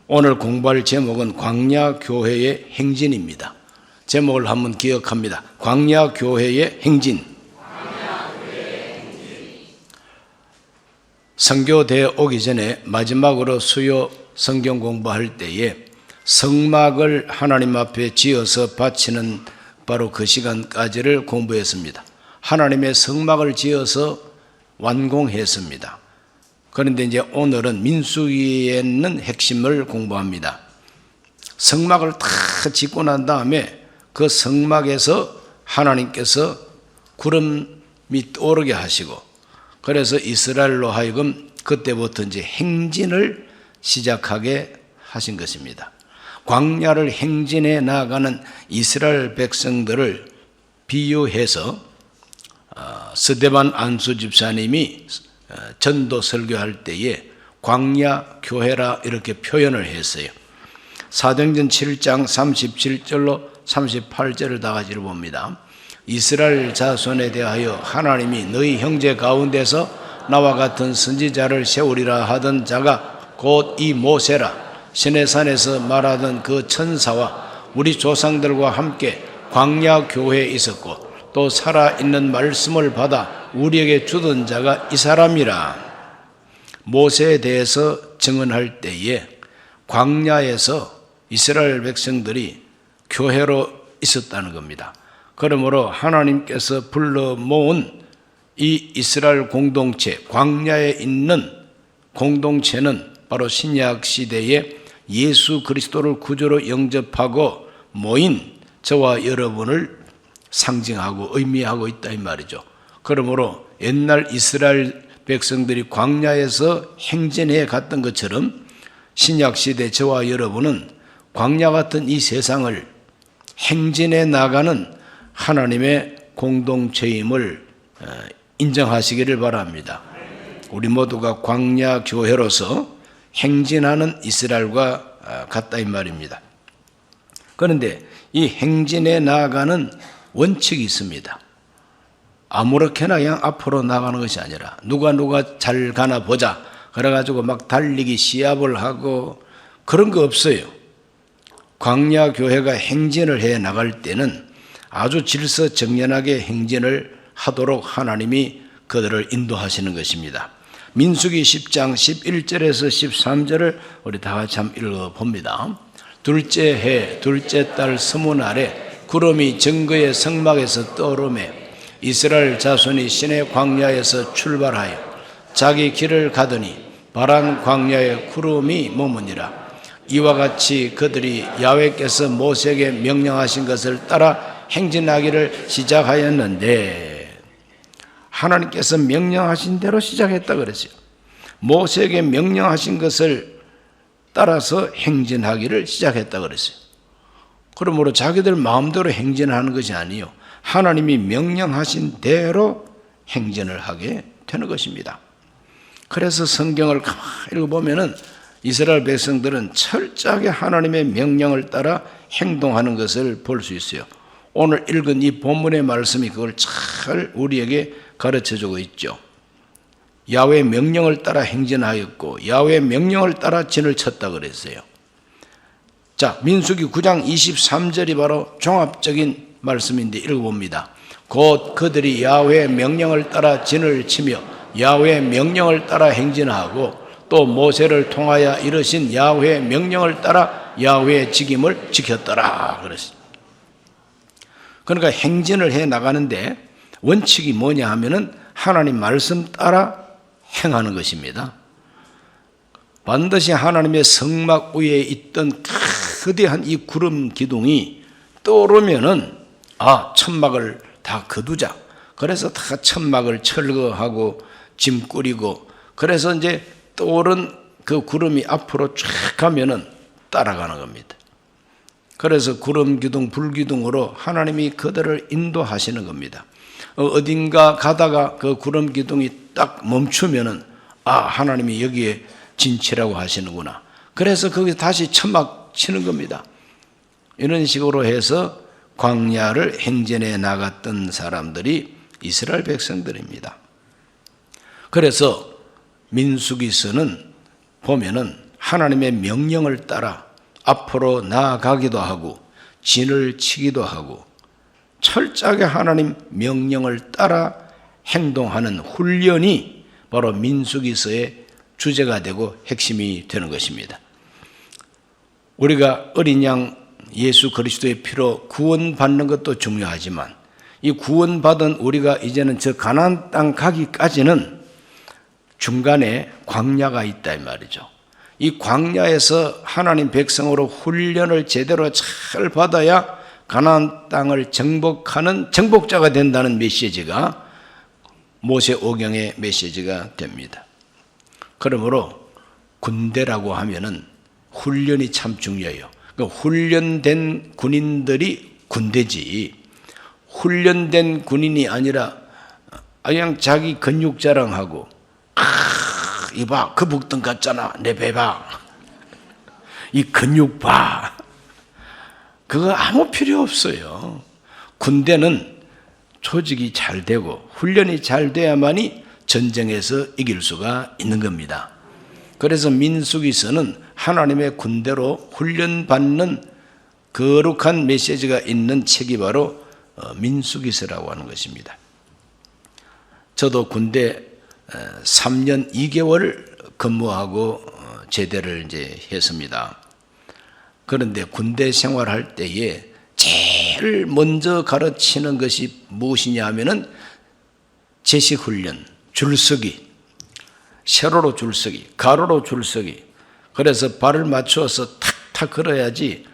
오늘 공부할 제목은 광야교회의 행진입니다. 제목을 한번 기억합니다. 광야교회의 행진. 선교대회 오기 전에 마지막으로 수요 성경 공부할 때에 성막을 하나님 앞에 지어서 바치는 바로 그 시간까지를 공부했습니다. 하나님의 성막을 지어서 완공했습니다. 그런데 이제 오늘은 민수기에 있는 핵심을 공부합니다. 성막을 다 짓고 난 다음에 그 성막에서 하나님께서 구름이 떠오르게 하시고, 그래서 이스라엘로 하여금 그때부터 이제 행진을 시작하게 하신 것입니다. 광야를 행진해 나가는 이스라엘 백성들을 비유해서 스데반 안수 집사님이 전도 설교할 때에 광야 교회라 이렇게 표현을 했어요. 사도행전 7장 37절로 38절을 다 같이 봅니다. 이스라엘 자손에 대하여 하나님이 너희 형제 가운데서 나와 같은 선지자를 세우리라 하던 자가 곧 이 모세라. 시내산에서 말하던 그 천사와 우리 조상들과 함께 광야 교회에 있었고 또 살아있는 말씀을 받아 우리에게 주던 자가 이 사람이라. 모세에 대해서 증언할 때에 광야에서 이스라엘 백성들이 교회로 있었다는 겁니다. 그러므로 하나님께서 불러 모은 이 이스라엘 공동체, 광야에 있는 공동체는 바로 신약 시대에 예수 그리스도를 구주로 영접하고 모인 저와 여러분을 상징하고 의미하고 있다 이 말이죠. 그러므로 옛날 이스라엘 백성들이 광야에서 행진해 갔던 것처럼 신약 시대 저와 여러분은 광야 같은 이 세상을 행진해 나가는 하나님의 공동체임을 인정하시기를 바랍니다. 우리 모두가 광야 교회로서 행진하는 이스라엘과 같다 이 말입니다. 그런데 이 행진해 나가는 원칙이 있습니다. 아무렇게나 그냥 앞으로 나가는 것이 아니라 누가 잘 가나 보자 그래가지고 막 달리기 시합을 하고 그런 거 없어요. 광야 교회가 행진을 해 나갈 때는 아주 질서정연하게 행진을 하도록 하나님이 그들을 인도하시는 것입니다. 민수기 10장 11절에서 13절을 우리 다 같이 한번 읽어봅니다. 둘째 해 둘째 달 스무날에 구름이 증거의 성막에서 떠오르매 이스라엘 자손이 시내 광야에서 출발하여 자기 길을 가더니 바란 광야에 구름이 머무니라. 이와 같이 그들이 야훼께서 모세에게 명령하신 것을 따라 행진하기를 시작하였는데, 하나님께서 명령하신 대로 시작했다 그랬어요. 모세에게 명령하신 것을 따라서 행진하기를 시작했다 그랬어요. 그러므로 자기들 마음대로 행진하는 것이 아니요, 하나님이 명령하신 대로 행진을 하게 되는 것입니다. 그래서 성경을 가만히 읽어보면은 이스라엘 백성들은 철저하게 하나님의 명령을 따라 행동하는 것을 볼 수 있어요. 오늘 읽은 이 본문의 말씀이 그걸 잘 우리에게 가르쳐주고 있죠. 야훼의 명령을 따라 행진하였고 야훼의 명령을 따라 진을 쳤다 그랬어요. 자, 민수기 9장 23절이 바로 종합적인 말씀인데 읽어봅니다. 곧 그들이 야훼의 명령을 따라 진을 치며 야훼의 명령을 따라 행진하고 또 모세를 통하여 이르신 야훼의 명령을 따라 야훼의 직임을 지켰더라 그랬어요. 그러니까 행진을 해 나가는데 원칙이 뭐냐 하면은 하나님 말씀 따라 행하는 것입니다. 반드시 하나님의 성막 위에 있던 거대한 이 구름 기둥이 떠오르면은 천막을 다 거두자. 그래서 다 천막을 철거하고 짐 꾸리고, 그래서 이제 떠오른 그 구름이 앞으로 쫙 가면은 따라가는 겁니다. 그래서 구름 기둥, 불 기둥으로 하나님이 그들을 인도하시는 겁니다. 어딘가 가다가 그 구름 기둥이 딱 멈추면은 하나님이 여기에 진치라고 하시는구나. 그래서 거기 다시 천막 치는 겁니다. 이런 식으로 해서 광야를 행진해 나갔던 사람들이 이스라엘 백성들입니다. 그래서 민수기서는 보면은 하나님의 명령을 따라 앞으로 나아가기도 하고 진을 치기도 하고 철저하게 하나님 명령을 따라 행동하는 훈련이 바로 민수기서의 주제가 되고 핵심이 되는 것입니다. 우리가 어린 양 예수 그리스도의 피로 구원받는 것도 중요하지만 이 구원받은 우리가 이제는 저 가나안 땅 가기까지는 중간에 광야가 있다 이 말이죠. 이 광야에서 하나님 백성으로 훈련을 제대로 잘 받아야 가나안 땅을 정복하는 정복자가 된다는 메시지가 모세오경의 메시지가 됩니다. 그러므로 군대라고 하면은 훈련이 참 중요해요. 그러니까 훈련된 군인들이 군대지, 훈련된 군인이 아니라 그냥 자기 근육 자랑하고 이봐 그 북등 같잖아 내 배 봐 이 근육 봐 그거 아무 필요 없어요. 군대는 조직이 잘 되고 훈련이 잘 돼야만이 전쟁에서 이길 수가 있는 겁니다. 그래서 민수기서는 하나님의 군대로 훈련받는 거룩한 메시지가 있는 책이 바로 민수기서라고 하는 것입니다. 저도 군대 3년 2개월 근무하고 제대를 이제 했습니다. 그런데 군대 생활할 때에 제일 먼저 가르치는 것이 무엇이냐 하면은 제식훈련, 줄서기, 세로로 줄서기, 가로로 줄서기. 그래서 발을 맞추어서 탁탁 걸어야지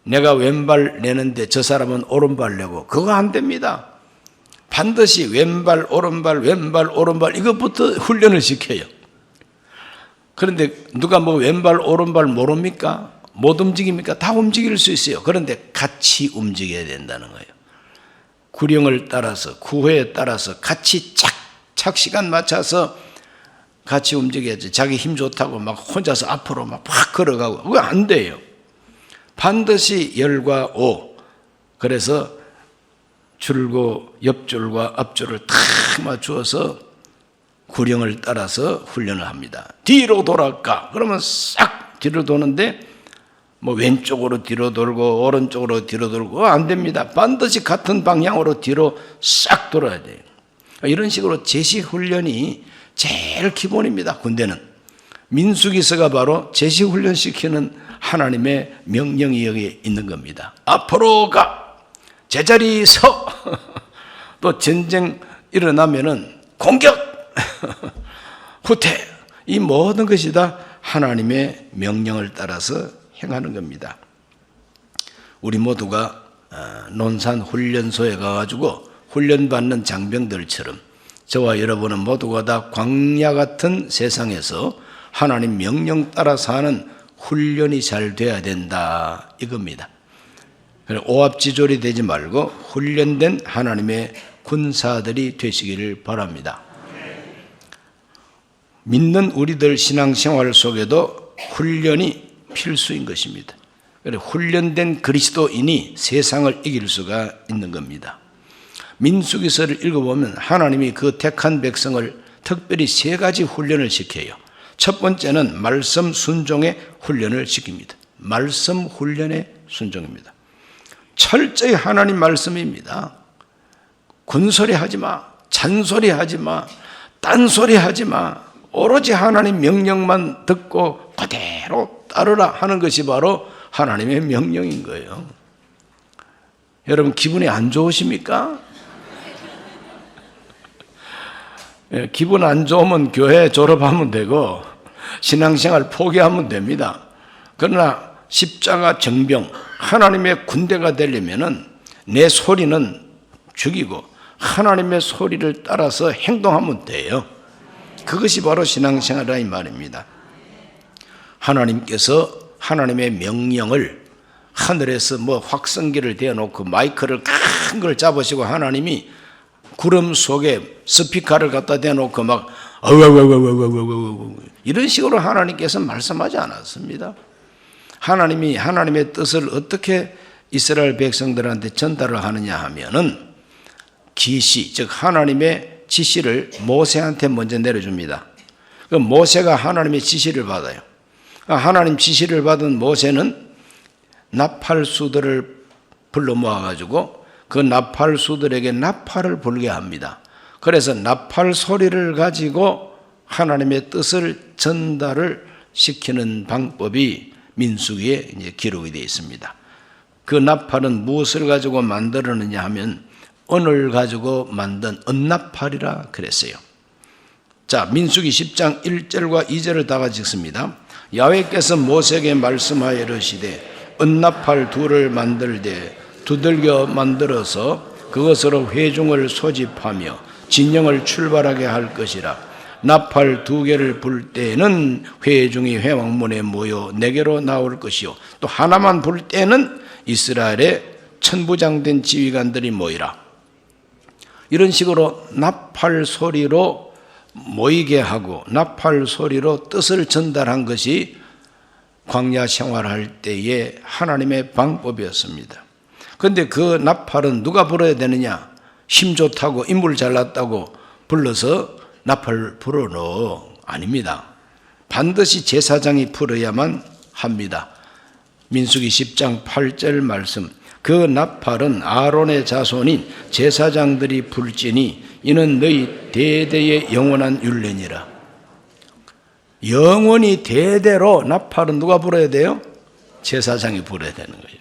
내가 왼발 내는데 저 사람은 오른발 내고 그거 안 됩니다. 반드시 왼발 오른발 왼발 오른발 이것부터 훈련을 시켜요. 그런데 누가 뭐 왼발 오른발 모릅니까? 못 움직입니까? 다 움직일 수 있어요. 그런데 같이 움직여야 된다는 거예요. 구령을 따라서 구호에 따라서 같이 착시간 맞춰서 같이 움직여야지. 자기 힘 좋다고 막 혼자서 앞으로 막 걸어가고 그거 안 돼요. 반드시 열과 오. 그래서 줄고 옆줄과 앞줄을 탁 맞추어서 구령을 따라서 훈련을 합니다. 뒤로 돌아가. 그러면 싹 뒤로 도는데 뭐 왼쪽으로 뒤로 돌고 오른쪽으로 뒤로 돌고 안 됩니다. 반드시 같은 방향으로 뒤로 싹 돌아야 돼요. 이런 식으로 제식 훈련이 제일 기본입니다. 군대는. 민수기서가 바로 제식 훈련시키는 하나님의 명령이 여기에 있는 겁니다. 앞으로 가. 제자리 서. 또 전쟁 일어나면은 공격. 후퇴. 이 모든 것이 다 하나님의 명령을 따라서 행하는 겁니다. 우리 모두가 논산 훈련소에 가가지고 훈련받는 장병들처럼 저와 여러분은 모두가 다 광야 같은 세상에서 하나님 명령 따라 사는 훈련이 잘 돼야 된다 이겁니다. 오합지졸이 되지 말고 훈련된 하나님의 군사들이 되시기를 바랍니다. 믿는 우리들 신앙생활 속에도 훈련이 필수인 것입니다. 훈련된 그리스도인이 세상을 이길 수가 있는 겁니다. 민수기서를 읽어보면 하나님이 그 택한 백성을 특별히 3가지 훈련을 시켜요. 첫 번째는 말씀 순종의 훈련을 시킵니다. 말씀 훈련의 순종입니다. 철저히 하나님 말씀입니다. 군소리 하지 마, 잔소리 하지 마, 딴소리 하지 마. 오로지 하나님 명령만 듣고 그대로 따르라 하는 것이 바로 하나님의 명령인 거예요. 여러분 기분이 안 좋으십니까? 기분 안 좋으면 교회 졸업하면 되고 신앙생활 포기하면 됩니다. 그러나 십자가 정병 하나님의 군대가 되려면은 내 소리는 죽이고 하나님의 소리를 따라서 행동하면 돼요. 그것이 바로 신앙생활이라 이 말입니다. 하나님께서 하나님의 명령을 하늘에서 뭐 확성기를 대어놓고 마이크를 큰 걸 잡으시고 하나님이 구름 속에 스피커를 갖다 대놓고 막 이런 식으로 하나님께서 말씀하지 않았습니다. 하나님이 하나님의 뜻을 어떻게 이스라엘 백성들한테 전달을 하느냐 하면은 기시, 즉 하나님의 지시를 모세한테 먼저 내려줍니다. 모세가 하나님의 지시를 받아요. 하나님 지시를 받은 모세는 나팔수들을 불러 모아가지고 그 나팔수들에게 나팔을 불게 합니다. 그래서 나팔 소리를 가지고 하나님의 뜻을 전달을 시키는 방법이 민수기에 이제 기록이 되어 있습니다. 그 나팔은 무엇을 가지고 만들었느냐 하면 은을 가지고 만든 은나팔이라 그랬어요. 자, 민수기 10장 1절과 2절을 다 같이 읽습니다. 야훼께서 모세에게 말씀하여 이르시되 은나팔 둘을 만들되 두들겨 만들어서 그것으로 회중을 소집하며 진영을 출발하게 할 것이라. 나팔 2개를 불 때에는 회중이 회막문에 모여 내게로 나올 것이요 또 하나만 불 때는 이스라엘의 천부장된 지휘관들이 모이라. 이런 식으로 나팔 소리로 모이게 하고 나팔 소리로 뜻을 전달한 것이 광야 생활할 때의 하나님의 방법이었습니다. 그런데 그 나팔은 누가 불어야 되느냐? 힘 좋다고 인물 잘났다고 불러서 나팔 불어넣어? 아닙니다. 반드시 제사장이 불어야만 합니다. 민수기 10장 8절 말씀, 그 나팔은 아론의 자손인 제사장들이 불지니 이는 너희 대대의 영원한 율례니라. 영원히 대대로 나팔은 누가 불어야 돼요? 제사장이 불어야 되는 거예요.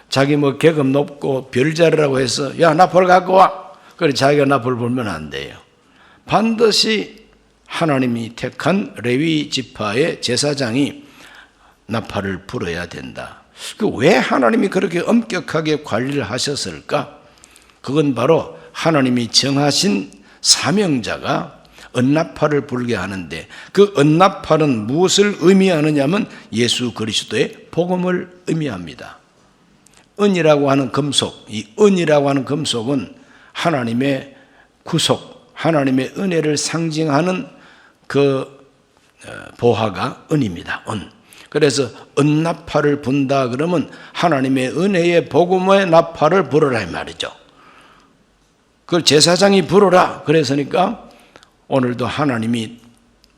자기 뭐 계급 높고 별자리라고 해서 야 나팔 갖고 와. 그래 자기가 나팔 불면 안 돼요. 반드시 하나님이 택한 레위 지파의 제사장이 나팔을 불어야 된다. 왜 하나님이 그렇게 엄격하게 관리를 하셨을까? 그건 바로 하나님이 정하신 사명자가 은나팔을 불게 하는데 그 은나팔은 무엇을 의미하느냐면 예수 그리스도의 복음을 의미합니다. 은이라고 하는 금속, 이 은이라고 하는 금속은 하나님의 구속, 하나님의 은혜를 상징하는 그 보화가 은입니다. 은. 그래서 은나팔을 분다 그러면 하나님의 은혜의 복음의 나팔을 불어라 이 말이죠. 그걸 제사장이 불어라 그랬으니까 오늘도 하나님이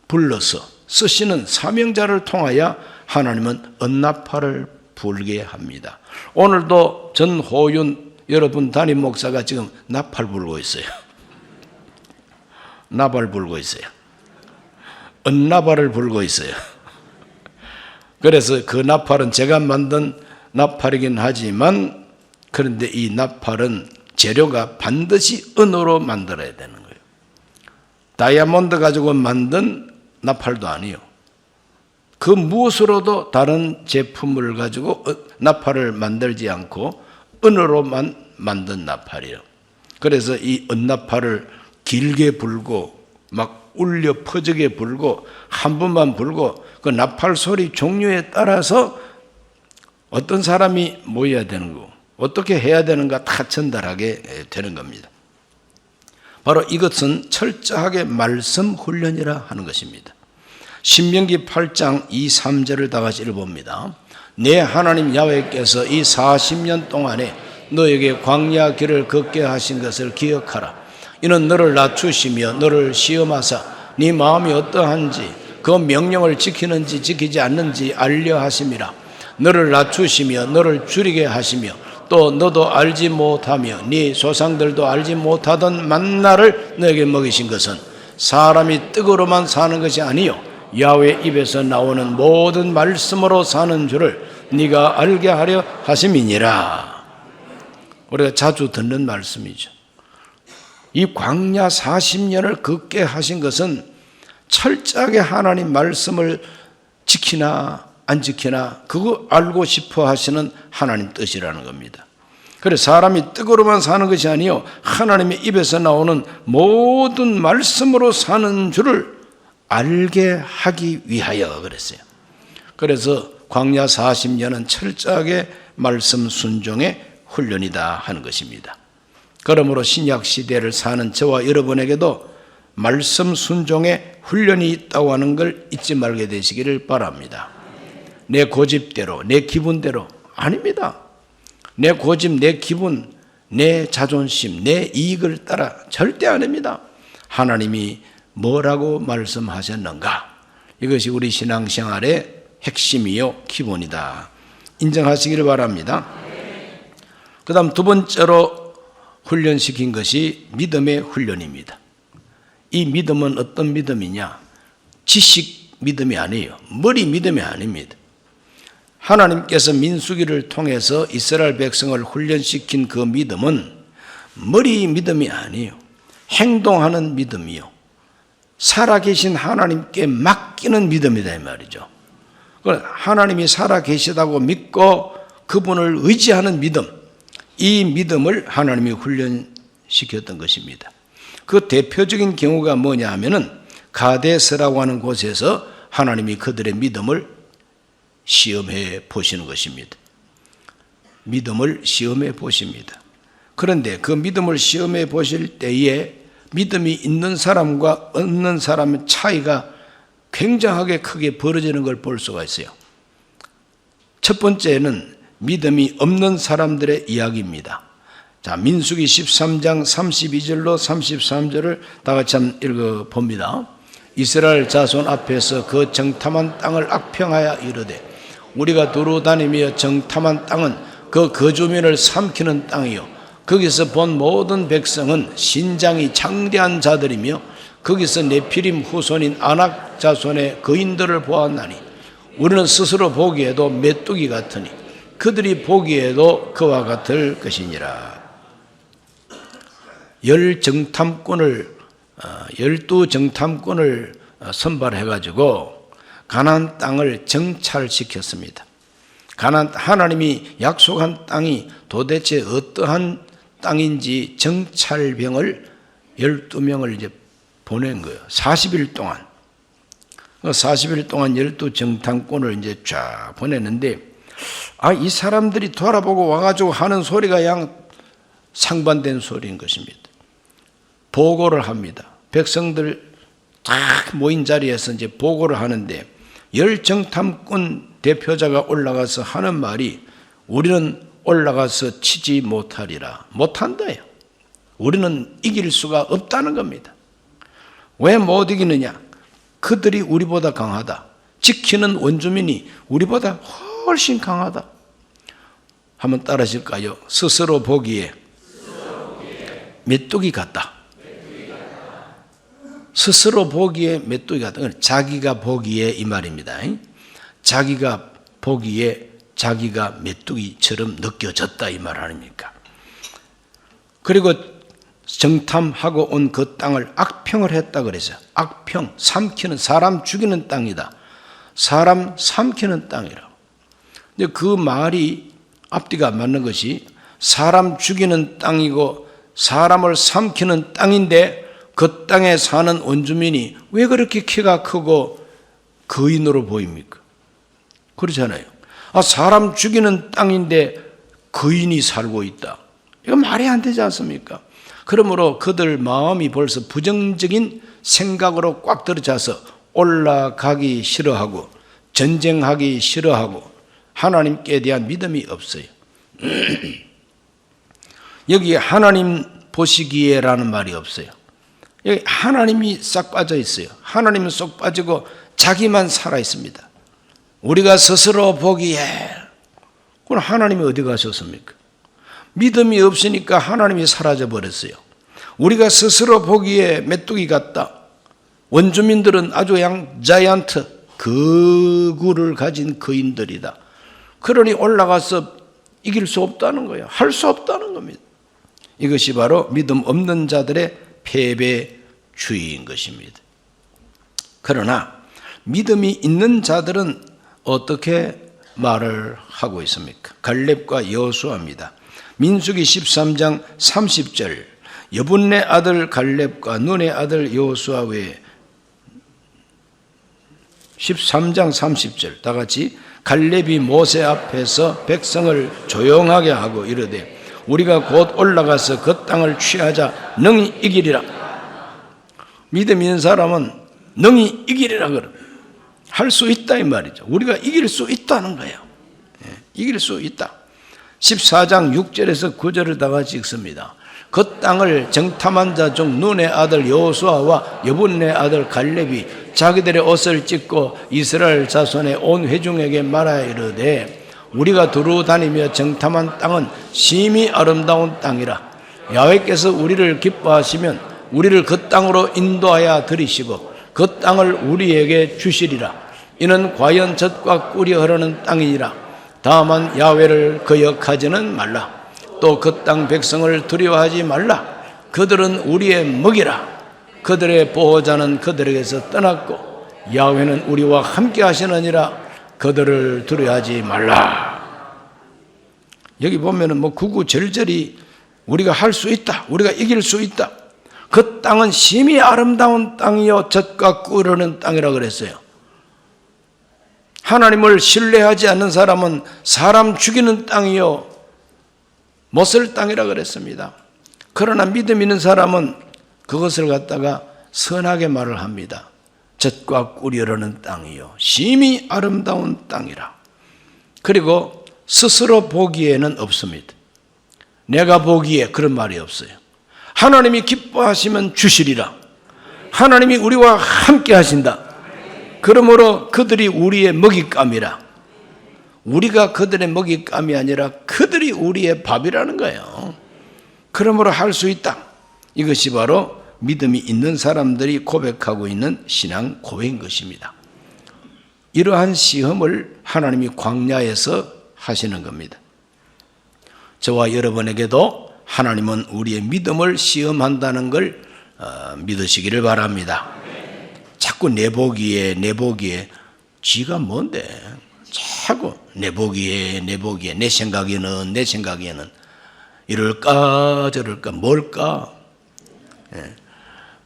불러서 쓰시는 사명자를 통하여 하나님은 은나팔을 불게 합니다. 오늘도 전호윤 여러분 담임 목사가 지금 나팔 불고 있어요. 나팔 불고 있어요. 은나팔을 불고 있어요. 그래서 그 나팔은 제가 만든 나팔이긴 하지만 그런데 이 나팔은 재료가 반드시 은으로 만들어야 되는 거예요. 다이아몬드 가지고 만든 나팔도 아니에요. 그 무엇으로도 다른 제품을 가지고 나팔을 만들지 않고 은으로만 만든 나팔이에요. 그래서 이 은나팔을 길게 불고 막 울려 퍼지게 불고 한 번만 불고 그 나팔 소리 종류에 따라서 어떤 사람이 모여야 되는 거 어떻게 해야 되는가 다 전달하게 되는 겁니다. 바로 이것은 철저하게 말씀 훈련이라 하는 것입니다. 신명기 8장 2, 3절을 다 같이 읽어봅니다. 내 하나님 야훼께서 이 40년 동안에 너에게 광야 길을 걷게 하신 것을 기억하라. 이는 너를 낮추시며 너를 시험하사 네 마음이 어떠한지 그 명령을 지키는지 지키지 않는지 알려 하심이라. 너를 낮추시며 너를 줄이게 하시며 또 너도 알지 못하며 네 조상들도 알지 못하던 만나를 너에게 먹이신 것은 사람이 떡으로만 사는 것이 아니요 야훼 입에서 나오는 모든 말씀으로 사는 줄을 네가 알게 하려 하심이니라. 우리가 자주 듣는 말씀이죠. 이 광야 40년을 걷게 하신 것은 철저하게 하나님 말씀을 지키나 안 지키나 그거 알고 싶어 하시는 하나님 뜻이라는 겁니다. 그래서 사람이 떡으로만 사는 것이 아니요 하나님의 입에서 나오는 모든 말씀으로 사는 줄을 알게 하기 위하여 그랬어요. 그래서 광야 40년은 철저하게 말씀 순종의 훈련이다 하는 것입니다. 그러므로 신약 시대를 사는 저와 여러분에게도 말씀 순종의 훈련이 있다고 하는 걸 잊지 말게 되시기를 바랍니다. 내 고집대로 내 기분대로 아닙니다. 내 고집, 내 기분, 내 자존심, 내 이익을 따라 절대 아닙니다. 하나님이 뭐라고 말씀하셨는가? 이것이 우리 신앙생활의 핵심이요 기본이다. 인정하시기를 바랍니다. 그 다음 두 번째로 훈련시킨 것이 믿음의 훈련입니다. 이 믿음은 어떤 믿음이냐? 지식 믿음이 아니에요. 머리 믿음이 아닙니다. 하나님께서 민수기를 통해서 이스라엘 백성을 훈련시킨 그 믿음은 머리 믿음이 아니에요. 행동하는 믿음이요. 살아계신 하나님께 맡기는 믿음이다 이 말이죠. 하나님이 살아계시다고 믿고 그분을 의지하는 믿음, 이 믿음을 하나님이 훈련시켰던 것입니다. 그 대표적인 경우가 뭐냐 하면은 가데스라고 하는 곳에서 하나님이 그들의 믿음을 시험해 보시는 것입니다. 믿음을 시험해 보십니다. 그런데 그 믿음을 시험해 보실 때에 믿음이 있는 사람과 없는 사람의 차이가 굉장하게 크게 벌어지는 걸 볼 수가 있어요. 첫 번째는 믿음이 없는 사람들의 이야기입니다. 자, 민수기 13장 32절로 33절을 다 같이 한번 읽어봅니다. 이스라엘 자손 앞에서 그 정탐한 땅을 악평하여 이르되 우리가 두루 다니며 정탐한 땅은 그 거주민을 삼키는 땅이요 거기서 본 모든 백성은 신장이 장대한 자들이며 거기서 네피림 후손인 아낙 자손의 거인들을 보았나니 우리는 스스로 보기에도 메뚜기 같으니 그들이 보기에도 그와 같을 것이니라. 12정탐꾼을 선발해가지고 가나안 땅을 정찰시켰습니다. 하나님이 약속한 땅이 도대체 어떠한 땅인지 정찰병을 12명을 이제 보낸 거예요. 40일 동안. 40일 동안 12정탐꾼을 이제 쫙 보냈는데, 이 사람들이 돌아보고 와가지고 하는 소리가 양 상반된 소리인 것입니다. 보고를 합니다. 백성들 다 모인 자리에서 이제 보고를 하는데, 열정탐꾼 대표자가 올라가서 하는 말이 우리는 올라가서 치지 못하리라. 못한다요. 우리는 이길 수가 없다는 겁니다. 왜 못 이기느냐? 그들이 우리보다 강하다. 지키는 원주민이 우리보다 훨씬 강하다. 한번 따라하실까요? 스스로 보기에 메뚜기 같다. 스스로 보기에 메뚜기 같다. 자기가 보기에 이 말입니다. 자기가 보기에 자기가 메뚜기처럼 느껴졌다 이 말 아닙니까? 그리고 정탐하고 온 그 땅을 악평을 했다 그래서 악평, 삼키는, 사람 죽이는 땅이다. 사람 삼키는 땅이라. 근데 그 말이 앞뒤가 맞는 것이 사람 죽이는 땅이고 사람을 삼키는 땅인데 그 땅에 사는 원주민이 왜 그렇게 키가 크고 거인으로 보입니까? 그렇잖아요. 사람 죽이는 땅인데 거인이 살고 있다. 이거 말이 안 되지 않습니까? 그러므로 그들 마음이 벌써 부정적인 생각으로 꽉 들어차서 올라가기 싫어하고 전쟁하기 싫어하고 하나님께 대한 믿음이 없어요. 여기 하나님 보시기에라는 말이 없어요. 여기 하나님이 싹 빠져 있어요. 하나님은 쏙 빠지고 자기만 살아 있습니다. 우리가 스스로 보기에 그럼 하나님이 어디 가셨습니까? 믿음이 없으니까 하나님이 사라져 버렸어요. 우리가 스스로 보기에 메뚜기 같다. 원주민들은 아주 자이언트 거구를 가진 거인들이다. 그러니 올라가서 이길 수 없다는 거예요. 할 수 없다는 겁니다. 이것이 바로 믿음 없는 자들의 패배주의인 것입니다. 그러나 믿음이 있는 자들은 어떻게 말을 하고 있습니까? 갈렙과 여호수아입니다. 민수기 13장 30절 여분네 아들 갈렙과 눈의 아들 여호수아 외에 13장 30절 다 같이 갈렙이 모세 앞에서 백성을 조용하게 하고 이르되 우리가 곧 올라가서 그 땅을 취하자 능히 이기리라. 믿음 있는 사람은 능히 이기리라 그래. 할 수 있다 이 말이죠. 우리가 이길 수 있다는 거예요. 이길 수 있다. 14장 6절에서 9절을 다 같이 읽습니다. 그 땅을 정탐한 자 중 눈의 아들 여호수아와 여분의 아들 갈렙이 자기들의 옷을 찢고 이스라엘 자손의 온 회중에게 말하여 이르되 우리가 두루 다니며 정탐한 땅은 심히 아름다운 땅이라. 야훼께서 우리를 기뻐하시면 우리를 그 땅으로 인도하여 들이시고 그 땅을 우리에게 주시리라. 이는 과연 젖과 꿀이 흐르는 땅이니라. 다만 야훼를 거역하지는 말라. 또 그 땅 백성을 두려워하지 말라. 그들은 우리의 먹이라. 그들의 보호자는 그들에게서 떠났고 야훼는 우리와 함께 하시느니라. 그들을 두려워하지 말라. 여기 보면은 뭐 구구절절히 우리가 할 수 있다, 우리가 이길 수 있다. 그 땅은 심히 아름다운 땅이요 젖과 꿀 흐르는 땅이라 그랬어요. 하나님을 신뢰하지 않는 사람은 사람 죽이는 땅이요 못쓸 땅이라 그랬습니다. 그러나 믿음 있는 사람은 그것을 갖다가 선하게 말을 합니다. 젖과 꿀이 흐르는 땅이요 심히 아름다운 땅이라. 그리고 스스로 보기에는 없습니다. 내가 보기에 그런 말이 없어요. 하나님이 기뻐하시면 주시리라. 하나님이 우리와 함께 하신다. 그러므로 그들이 우리의 먹잇감이라. 우리가 그들의 먹잇감이 아니라 그들이 우리의 밥이라는 거예요. 그러므로 할 수 있다. 이것이 바로 믿음이 있는 사람들이 고백하고 있는 신앙 고백인 것입니다. 이러한 시험을 하나님이 광야에서 하시는 겁니다. 저와 여러분에게도 하나님은 우리의 믿음을 시험한다는 걸 믿으시기를 바랍니다. 자꾸 내보기에 쥐가 뭔데 자꾸 내보기에 내 생각에는 이럴까 저럴까 뭘까.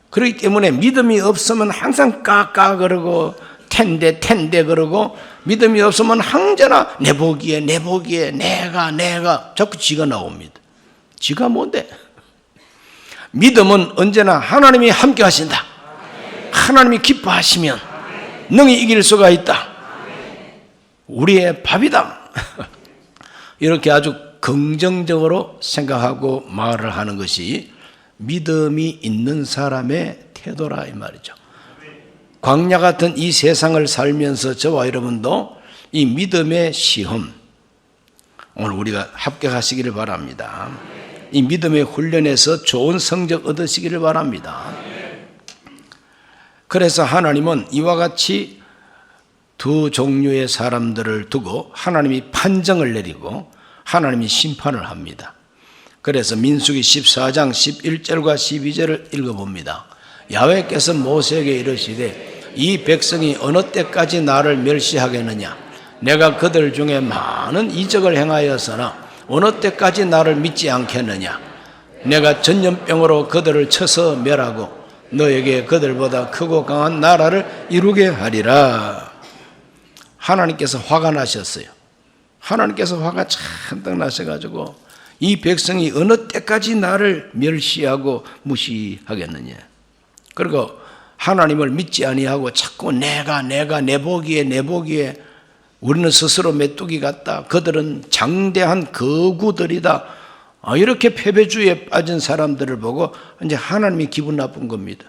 그렇기 때문에 믿음이 없으면 항상 까까 그러고 텐데 그러고 믿음이 없으면 항저나 내보기에 내가 자꾸 지가 나옵니다. 지가 뭔데? 믿음은 언제나 하나님이 함께 하신다. 하나님이 기뻐하시면 능히 이길 수가 있다. 우리의 밥이다. 이렇게 아주 긍정적으로 생각하고 말을 하는 것이 믿음이 있는 사람의 태도라 이 말이죠. 광야 같은 이 세상을 살면서 저와 여러분도 이 믿음의 시험 오늘 우리가 합격하시기를 바랍니다. 이 믿음의 훈련에서 좋은 성적 얻으시기를 바랍니다. 그래서 하나님은 이와 같이 두 종류의 사람들을 두고 하나님이 판정을 내리고 하나님이 심판을 합니다. 그래서 민수기 14장 11절과 12절을 읽어봅니다. 야훼께서 모세에게 이르시되 이 백성이 어느 때까지 나를 멸시하겠느냐. 내가 그들 중에 많은 이적을 행하였으나 어느 때까지 나를 믿지 않겠느냐. 내가 전염병으로 그들을 쳐서 멸하고 너에게 그들보다 크고 강한 나라를 이루게 하리라. 하나님께서 화가 나셨어요. 하나님께서 화가 잔뜩 나셔가지고 이 백성이 어느 때까지 나를 멸시하고 무시하겠느냐. 그리고 하나님을 믿지 아니하고 자꾸 내가 내 보기에 우리는 스스로 메뚜기 같다. 그들은 장대한 거구들이다. 이렇게 패배주의에 빠진 사람들을 보고 이제 하나님이 기분 나쁜 겁니다.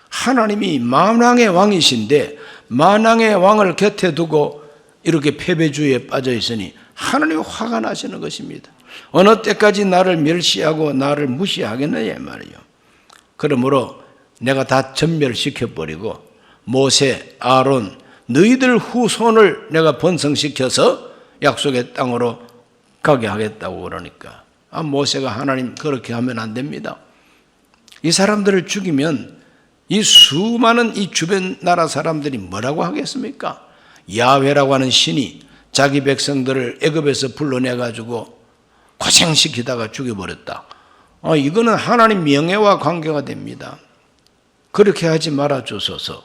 하나님이 만왕의 왕이신데 만왕의 왕을 곁에 두고 이렇게 패배주의에 빠져 있으니 하나님이 화가 나시는 것입니다. 어느 때까지 나를 멸시하고 나를 무시하겠느냐 말이요. 그러므로 내가 다 전멸시켜버리고 모세, 아론 너희들 후손을 내가 번성시켜서 약속의 땅으로 가게 하겠다고 그러니까 모세가 하나님 그렇게 하면 안 됩니다. 이 사람들을 죽이면 이 수많은 이 주변 나라 사람들이 뭐라고 하겠습니까? 야훼라고 하는 신이 자기 백성들을 애굽에서 불러내가지고 고생시키다가 죽여버렸다. 이거는 하나님 명예와 관계가 됩니다. 그렇게 하지 말아 주소서.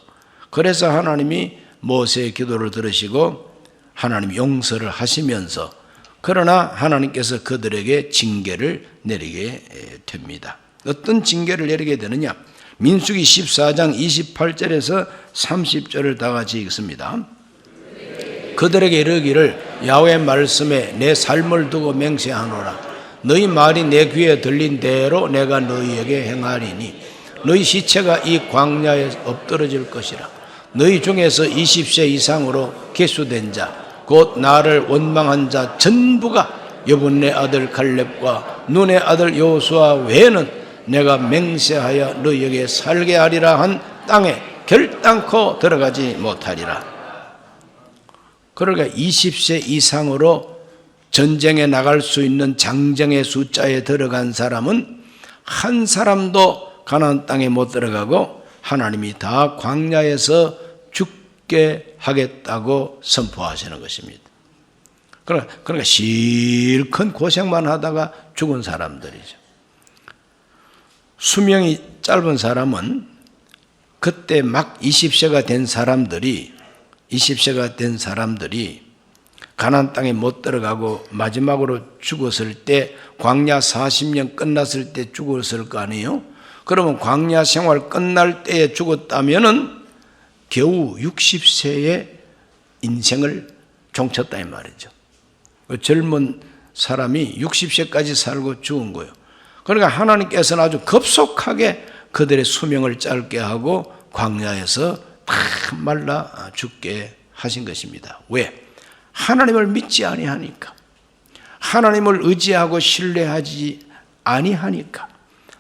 그래서 하나님이 모세의 기도를 들으시고 하나님 용서를 하시면서 그러나 하나님께서 그들에게 징계를 내리게 됩니다. 어떤 징계를 내리게 되느냐? 민수기 14장 28절에서 30절을 다 같이 읽습니다. 그들에게 이르기를 야훼의 말씀에 내 삶을 두고 맹세하노라. 너희 말이 내 귀에 들린 대로 내가 너희에게 행하리니 너희 시체가 이 광야에 엎드러질 것이라. 너희 중에서 20세 이상으로 계수된 자 곧 나를 원망한 자 전부가 여분네 아들 갈렙과 눈의 아들 여호수아 외에는 내가 맹세하여 너희에게 살게 하리라 한 땅에 결단코 들어가지 못하리라. 그러니까 20세 이상으로 전쟁에 나갈 수 있는 장정의 숫자에 들어간 사람은 한 사람도 가나안 땅에 못 들어가고 하나님이 다 광야에서 죽게 하겠다고 선포하시는 것입니다. 그러니까 실컷 고생만 하다가 죽은 사람들이죠. 수명이 짧은 사람은 그때 막 20세가 된 사람들이 가나안 땅에 못 들어가고 마지막으로 죽었을 때 광야 40년 끝났을 때 죽었을 거 아니에요? 그러면 광야 생활 끝날 때에 죽었다면은 겨우 60세의 인생을 종쳤다 이 말이죠. 젊은 사람이 60세까지 살고 죽은 거예요. 그러니까 하나님께서는 아주 급속하게 그들의 수명을 짧게 하고 광야에서 다 말라 죽게 하신 것입니다. 왜? 하나님을 믿지 아니하니까, 하나님을 의지하고 신뢰하지 아니하니까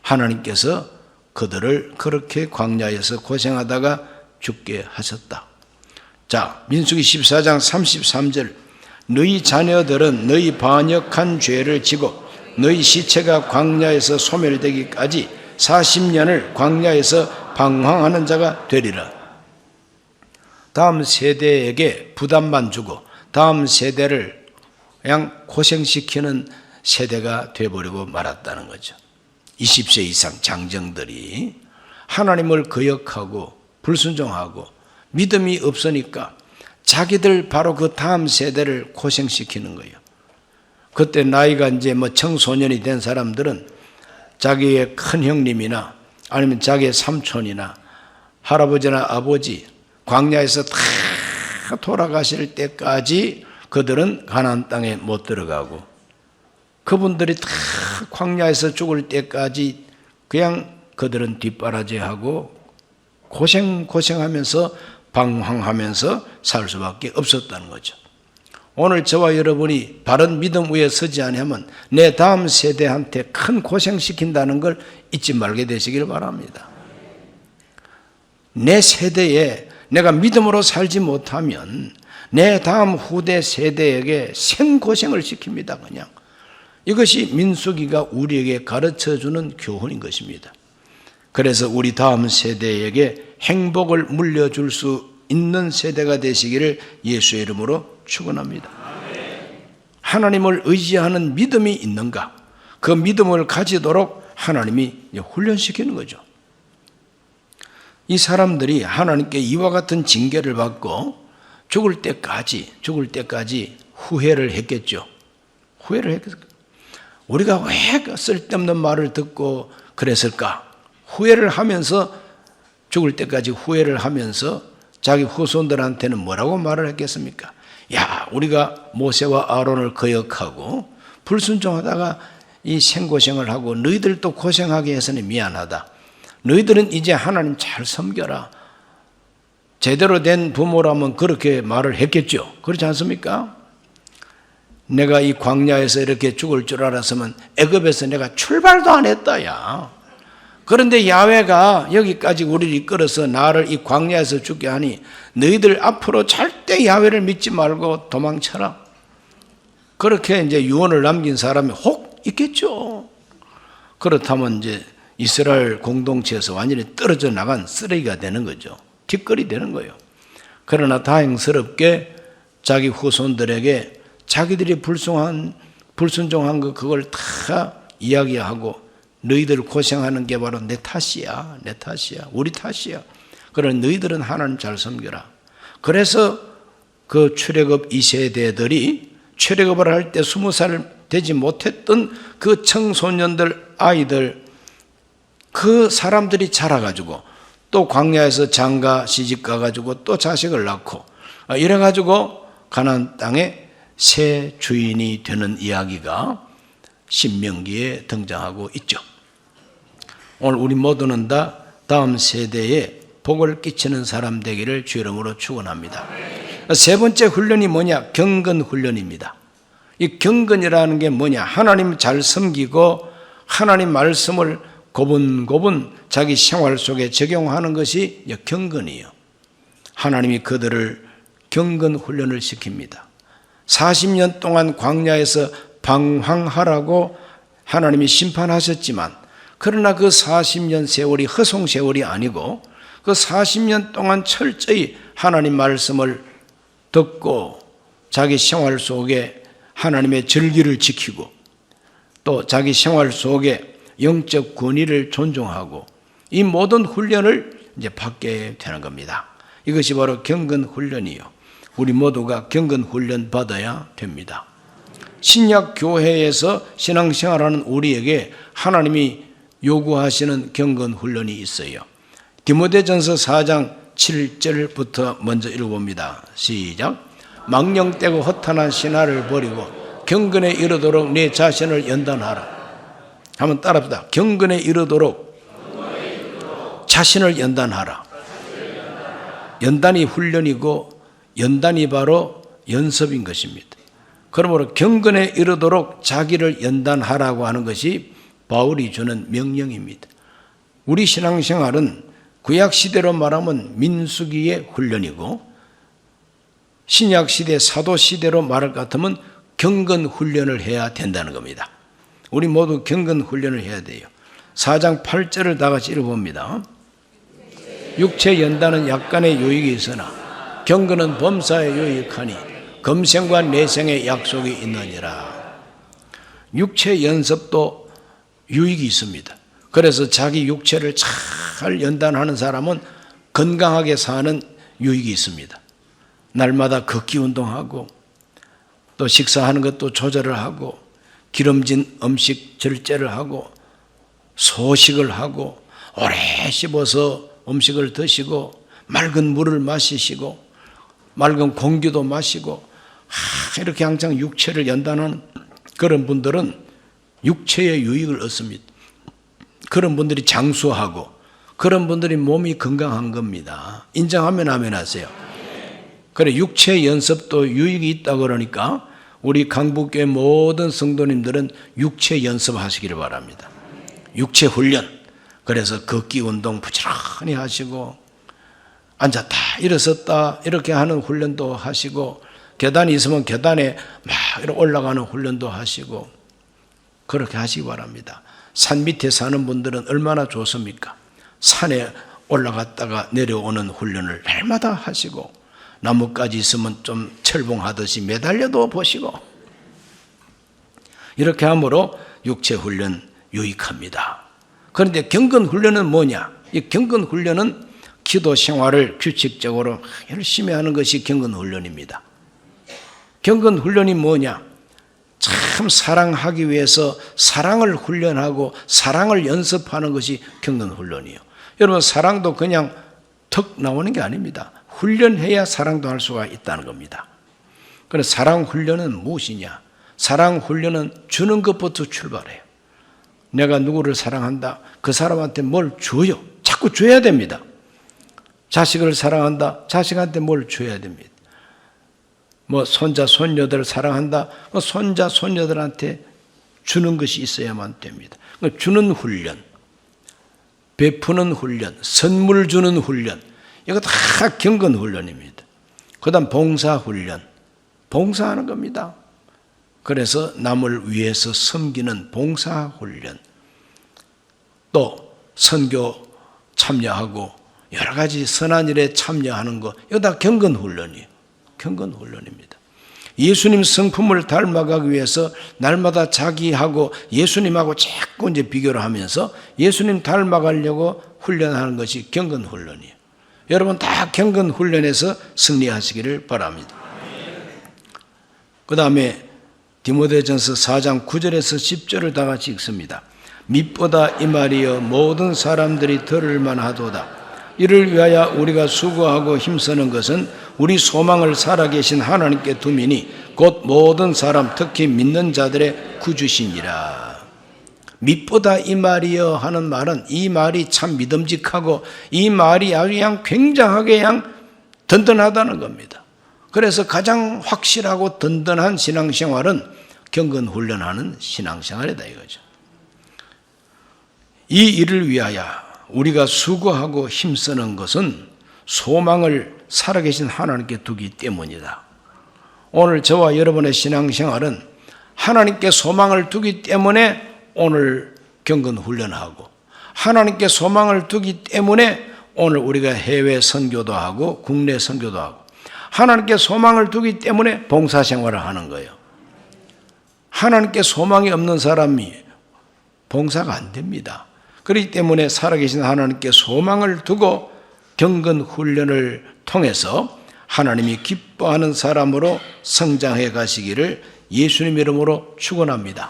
하나님께서 그들을 그렇게 광야에서 고생하다가 죽게 하셨다. 자, 민수기 14장 33절 너희 자녀들은 너희 반역한 죄를 지고 너희 시체가 광야에서 소멸되기까지 40년을 광야에서 방황하는 자가 되리라. 다음 세대에게 부담만 주고 다음 세대를 그냥 고생시키는 세대가 되어버리고 말았다는 거죠. 20세 이상 장정들이 하나님을 거역하고 불순종하고 믿음이 없으니까 자기들 바로 그 다음 세대를 고생시키는 거예요. 그때 나이가 이제 청소년이 된 사람들은 자기의 큰 형님이나 아니면 자기의 삼촌이나 할아버지나 아버지 광야에서 다 돌아가실 때까지 그들은 가나안 땅에 못 들어가고 그분들이 다 광야에서 죽을 때까지 그냥 그들은 뒷바라지하고 고생하면서 방황하면서 살 수밖에 없었다는 거죠. 오늘 저와 여러분이 바른 믿음 위에 서지 아니하면 내 다음 세대한테 큰 고생시킨다는 걸 잊지 말게 되시길 바랍니다. 내 세대에 내가 믿음으로 살지 못하면 내 다음 후대 세대에게 생고생을 시킵니다. 그냥 이것이 민수기가 우리에게 가르쳐주는 교훈인 것입니다. 그래서 우리 다음 세대에게 행복을 물려줄 수 있는 세대가 되시기를 예수의 이름으로 축원합니다. 하나님을 의지하는 믿음이 있는가? 그 믿음을 가지도록 하나님이 훈련시키는 거죠. 이 사람들이 하나님께 이와 같은 징계를 받고 죽을 때까지 후회를 했겠죠. 후회를 했겠죠. 우리가 왜 쓸데없는 말을 듣고 그랬을까? 후회를 하면서 죽을 때까지 후회를 하면서 자기 후손들한테는 뭐라고 말을 했겠습니까? 야, 우리가 모세와 아론을 거역하고 불순종하다가 이 생고생을 하고 너희들도 고생하게 해서는 미안하다. 너희들은 이제 하나님 잘 섬겨라. 제대로 된 부모라면 그렇게 말을 했겠죠. 그렇지 않습니까? 내가 이 광야에서 이렇게 죽을 줄 알았으면 애굽에서 내가 출발도 안 했다. 야. 그런데 야훼가 여기까지 우리를 이끌어서 나를 이 광야에서 죽게 하니 너희들 앞으로 절대 야훼를 믿지 말고 도망쳐라. 그렇게 이제 유언을 남긴 사람이 혹 있겠죠. 그렇다면 이제 이스라엘 공동체에서 완전히 떨어져 나간 쓰레기가 되는 거죠. 뒷거리 되는 거예요. 그러나 다행스럽게 자기 후손들에게 자기들이 불순종한 거 그걸 다 이야기하고 너희들 고생하는 게 바로 내 탓이야. 우리 탓이야. 그러나 너희들은 하나님 잘 섬겨라. 그래서 그 출애굽 2세대들이 출애굽을 할 때 20살 되지 못했던 그 청소년들 아이들 그 사람들이 자라가지고 또 광야에서 장가 시집 가가지고 또 자식을 낳고 이래가지고 가나안 땅에 새 주인이 되는 이야기가 신명기에 등장하고 있죠. 오늘 우리 모두는 다 다음 세대에 복을 끼치는 사람 되기를 주 이름으로 축원합니다. 세 번째 훈련이 뭐냐? 경건 훈련입니다. 이 경건이라는 게 뭐냐? 하나님 잘 섬기고 하나님 말씀을 고분고분 자기 생활 속에 적용하는 것이 경건이에요. 하나님이 그들을 경건 훈련을 시킵니다. 40년 동안 광야에서 방황하라고 하나님이 심판하셨지만, 그러나 그 40년 세월이 허송 세월이 아니고 그 40년 동안 철저히 하나님 말씀을 듣고 자기 생활 속에 하나님의 절기를 지키고 또 자기 생활 속에 영적 권위를 존중하고 이 모든 훈련을 이제 받게 되는 겁니다. 이것이 바로 경건 훈련이요. 우리 모두가 경건 훈련 받아야 됩니다. 신약 교회에서 신앙생활하는 우리에게 하나님이 요구하시는 경건 훈련이 있어요. 디모데전서 4장 7절부터 먼저 읽어봅니다. 시작. 망령되고 허탄한 신화를 버리고 경건에 이르도록 내 자신을 연단하라. 한번 따라합시다. 경건에 이르도록 자신을 연단하라. 연단이 훈련이고 연단이 바로 연습인 것입니다. 그러므로 경건에 이르도록 자기를 연단하라고 하는 것이 바울이 주는 명령입니다. 우리 신앙생활은 구약시대로 말하면 민수기의 훈련이고 신약시대 사도시대로 말할 것 같으면 경건훈련을 해야 된다는 겁니다. 우리 모두 경건훈련을 해야 돼요. 4장 8절을 다 같이 읽어봅니다. 육체 연단은 약간의 유익이 있으나 경건은 범사에 유익하니 검생과 내생의 약속이 있느니라. 육체 연습도 유익이 있습니다. 그래서 자기 육체를 잘 연단하는 사람은 건강하게 사는 유익이 있습니다. 날마다 걷기 운동하고 또 식사하는 것도 조절을 하고 기름진 음식 절제를 하고 소식을 하고 오래 씹어서 음식을 드시고 맑은 물을 마시시고 맑은 공기도 마시고 이렇게 항상 육체를 연단하는 그런 분들은 육체의 유익을 얻습니다. 그런 분들이 장수하고 그런 분들이 몸이 건강한 겁니다. 인정하면 아멘 하세요. 그래, 육체 연습도 유익이 있다 그러니까 우리 강북교회 모든 성도님들은 육체 연습하시기를 바랍니다. 육체 훈련. 그래서 걷기 운동 부지런히 하시고 앉았다 일어섰다 이렇게 하는 훈련도 하시고 계단이 있으면 계단에 막 이렇게 올라가는 훈련도 하시고 그렇게 하시기 바랍니다. 산 밑에 사는 분들은 얼마나 좋습니까? 산에 올라갔다가 내려오는 훈련을 날마다 하시고 나뭇가지 있으면 좀 철봉하듯이 매달려도 보시고 이렇게 함으로 육체 훈련 유익합니다. 그런데 경건 훈련은 뭐냐? 이 경건 훈련은 기도 생활을 규칙적으로 열심히 하는 것이 경건 훈련입니다. 경건 훈련이 뭐냐? 참 사랑하기 위해서 사랑을 훈련하고 사랑을 연습하는 것이 경건 훈련이에요. 여러분, 사랑도 그냥 턱 나오는 게 아닙니다. 훈련해야 사랑도 할 수가 있다는 겁니다. 그래서 사랑 훈련은 무엇이냐? 사랑 훈련은 주는 것부터 출발해요. 내가 누구를 사랑한다. 그 사람한테 뭘 줘요. 자꾸 줘야 됩니다. 자식을 사랑한다. 자식한테 뭘 줘야 됩니다. 뭐 손자, 손녀들을 사랑한다. 손자, 손녀들한테 주는 것이 있어야만 됩니다. 주는 훈련, 베푸는 훈련, 선물 주는 훈련, 이거 다 경건 훈련입니다. 그 다음 봉사 훈련, 봉사하는 겁니다. 그래서 남을 위해서 섬기는 봉사 훈련, 또 선교 참여하고 여러 가지 선한 일에 참여하는 거, 이거 다 경건 훈련이에요. 경건 훈련입니다. 예수님 성품을 닮아가기 위해서 날마다 자기하고 예수님하고 자꾸 이제 비교를 하면서 예수님 닮아가려고 훈련하는 것이 경건 훈련이에요. 여러분 다 경건 훈련에서 승리하시기를 바랍니다. 그 다음에 디모데전서 4장 9절에서 10절을 다 같이 읽습니다. mit보다 이 말이여 모든 사람들이 들을 만하도다. 이를 위하여 우리가 수고하고 힘쓰는 것은 우리 소망을 살아계신 하나님께 두미니 곧 모든 사람 특히 믿는 자들의 구주시니라. 밑보다 이 말이여 하는 말은 이 말이 참 믿음직하고 이 말이 아주 그냥 굉장하게 그냥 든든하다는 겁니다. 그래서 가장 확실하고 든든한 신앙생활은 경건 훈련하는 신앙생활이다 이거죠. 이 일을 위하여 우리가 수고하고 힘쓰는 것은 소망을 살아계신 하나님께 두기 때문이다. 오늘 저와 여러분의 신앙생활은 하나님께 소망을 두기 때문에 오늘 경건 훈련하고 하나님께 소망을 두기 때문에 오늘 우리가 해외 선교도 하고 국내 선교도 하고 하나님께 소망을 두기 때문에 봉사생활을 하는 거예요. 하나님께 소망이 없는 사람이 봉사가 안 됩니다. 그렇기 때문에 살아계신 하나님께 소망을 두고 경건 훈련을 통해서 하나님이 기뻐하는 사람으로 성장해 가시기를 예수님 이름으로 축원합니다.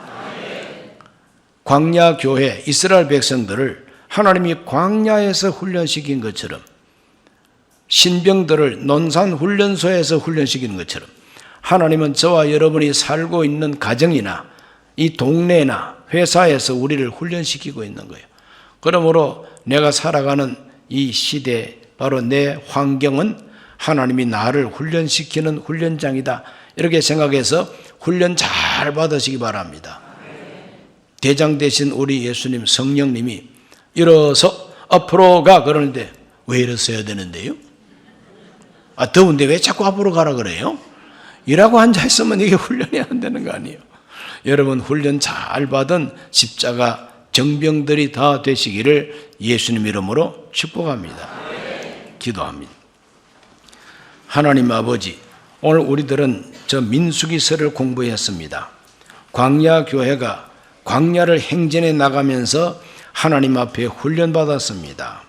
광야 교회 이스라엘 백성들을 하나님이 광야에서 훈련시킨 것처럼 신병들을 논산 훈련소에서 훈련시키는 것처럼 하나님은 저와 여러분이 살고 있는 가정이나 이 동네나 회사에서 우리를 훈련시키고 있는 거예요. 그러므로 내가 살아가는 이 시대, 바로 내 환경은 하나님이 나를 훈련시키는 훈련장이다. 이렇게 생각해서 훈련 잘 받으시기 바랍니다. 대장 되신 우리 예수님 성령님이 일어서 앞으로 가 그러는데 왜 이랬어야 되는데요? 더운데 왜 자꾸 앞으로 가라 그래요? 이라고 앉아있으면 이게 훈련이 안 되는 거 아니에요? 여러분 훈련 잘 받은 십자가 정병들이 다 되시기를 예수님 이름으로 축복합니다. 기도합니다. 하나님 아버지, 오늘 우리들은 저 민수기서를 공부했습니다. 광야 교회가 광야를 행진해 나가면서 하나님 앞에 훈련받았습니다.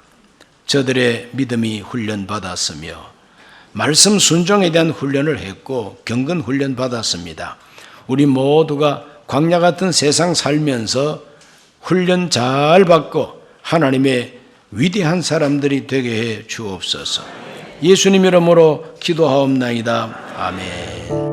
저들의 믿음이 훈련받았으며 말씀 순종에 대한 훈련을 했고 경건 훈련 받았습니다. 우리 모두가 광야 같은 세상 살면서 훈련 잘 받고 하나님의 위대한 사람들이 되게 해 주옵소서. 예수님 이름으로 기도하옵나이다. 아멘.